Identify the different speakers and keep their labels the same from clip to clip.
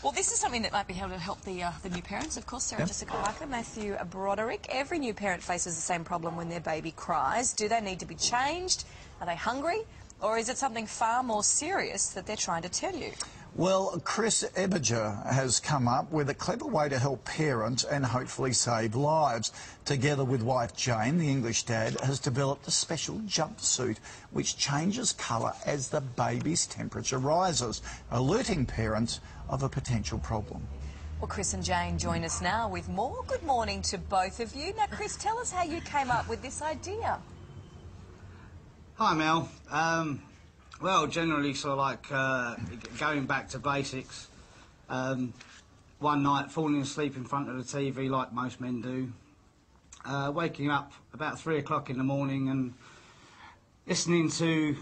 Speaker 1: Well, this is something that might be able to help the new parents. Of course, Sarah Jessica Parker, Matthew Broderick. Every new parent faces the same problem when their baby cries. Do they need to be changed? Are they hungry? Or is it something far more serious that they're trying to tell you?
Speaker 2: Well, Chris Eberger has come up with a clever way to help parents and hopefully save lives. Together with wife Jane, the English dad has developed a special jumpsuit which changes colour as the baby's temperature rises, alerting parents of a potential problem.
Speaker 1: Well, Chris and Jane join us now with more. Good morning to both of you. Now, Chris, tell us how you came up with this idea.
Speaker 3: Hi, Mel. Well, generally, sort of like going back to basics. One night, falling asleep in front of the TV like most men do. Waking up about 3 o'clock in the morning and listening to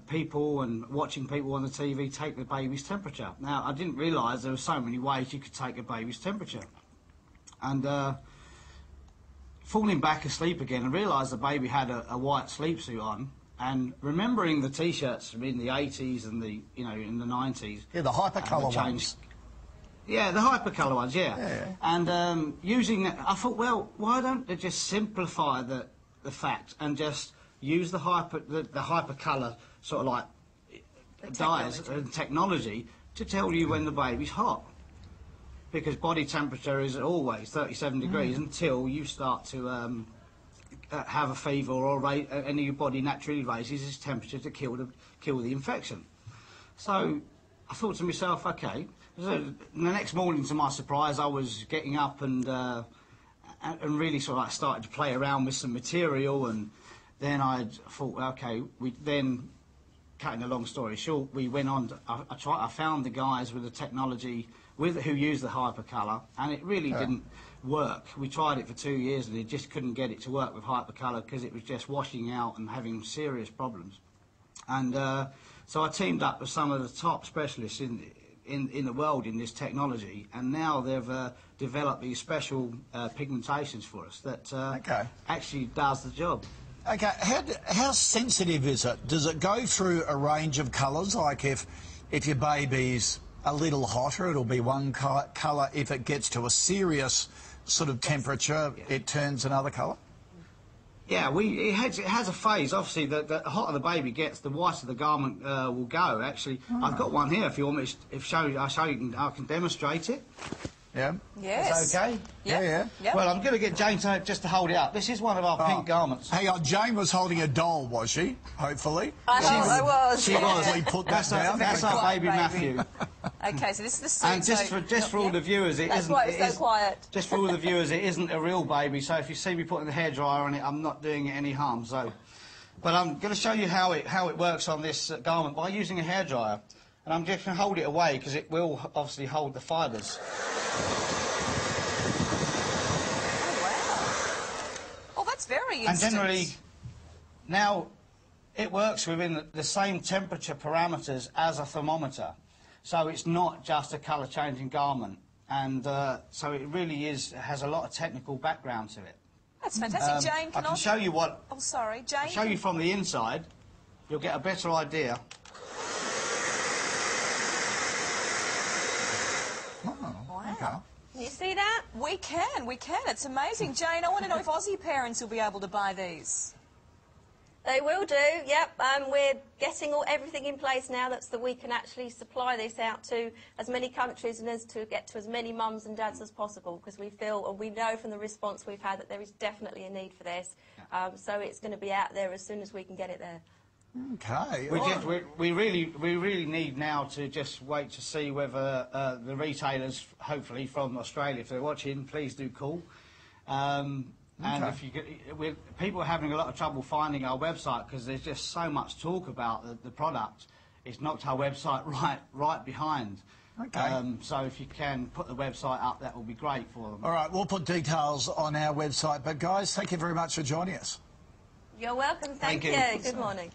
Speaker 3: people and watching people on the TV take the baby's temperature. Now, I didn't realise there were so many ways you could take a baby's temperature. And falling back asleep again, I realised the baby had a white sleep-suit on. And remembering the T-shirts from in the 80s and the, in the 90s.
Speaker 2: Yeah, the hypercolour ones.
Speaker 3: Yeah, the hypercolour ones, yeah. And using that, I thought, well, why don't they just simplify the fact and just use the hypercolour sort of like dyes and technology to tell you when the baby's hot. Because body temperature is always 37 degrees until you start to have a fever or any your body naturally raises its temperature to kill the infection. So I thought to myself, okay. So the next morning, to my surprise, I was getting up and really sort of like started to play around with some material, and then I thought, okay, cutting a long story short, we went on. I found the guys with the technology who used the hypercolour, and it really didn't work. We tried it for 2 years and they just couldn't get it to work with hypercolour because it was just washing out and having serious problems. And so I teamed up with some of the top specialists in the world in this technology, and now they've developed these special pigmentations for us that actually does the job.
Speaker 2: Okay, how sensitive is it? Does it go through a range of colours? Like if your baby's a little hotter, it'll be one colour. If it gets to a serious sort of temperature, it turns another colour?
Speaker 3: Yeah, it has a phase. Obviously, the hotter the baby gets, the whiter the garment will go. Actually, I've got one here. If you want me to, I can demonstrate it.
Speaker 2: Yeah.
Speaker 1: Yes.
Speaker 3: Is that okay?
Speaker 1: Yep.
Speaker 3: Yeah. Well, I'm going to get Jane just to hold it up. This is one of our pink garments.
Speaker 2: Hang on, Jane was holding a doll, was she? Hopefully.
Speaker 1: I was.
Speaker 2: She obviously put that down.
Speaker 3: That's our baby Matthew.
Speaker 1: Okay, so this is the suit.
Speaker 3: And just for all the viewers,
Speaker 1: That's why it's so quiet.
Speaker 3: Just for all the viewers, it isn't a real baby. So if you see me putting the hairdryer on it, I'm not doing it any harm. So, but I'm going to show you how it works on this garment by using a hairdryer. And I'm just going to hold it away because it will obviously hold the fibres.
Speaker 1: Very instant.
Speaker 3: And generally, now, it works within the same temperature parameters as a thermometer. So it's not just a colour-changing garment. And so it really has a lot of technical background to it.
Speaker 1: That's fantastic. Jane,
Speaker 3: I can show you what...
Speaker 1: Oh, sorry, Jane.
Speaker 3: I'll show you from the inside. You'll get a better idea.
Speaker 2: Oh,
Speaker 1: wow.
Speaker 2: Okay.
Speaker 4: Can you see that?
Speaker 1: We can. It's amazing. Jane, I want to know if Aussie parents will be able to buy these.
Speaker 4: They will do, yep. We're getting everything in place now so that we can actually supply this out to as many countries and to get to as many mums and dads as possible, because we feel, and we know from the response we've had, that there is definitely a need for this. So it's going to be out there as soon as we can get it there.
Speaker 2: Okay.
Speaker 3: We really need now to just wait to see whether the retailers, hopefully from Australia, if they're watching, please do call. And if people are having a lot of trouble finding our website because there's just so much talk about the product. It's knocked our website right behind.
Speaker 2: Okay.
Speaker 3: So if you can put the website up, that will be great for them.
Speaker 2: All right, we'll put details on our website. But guys, thank you very much for joining us.
Speaker 4: You're welcome. Thank you. Good morning.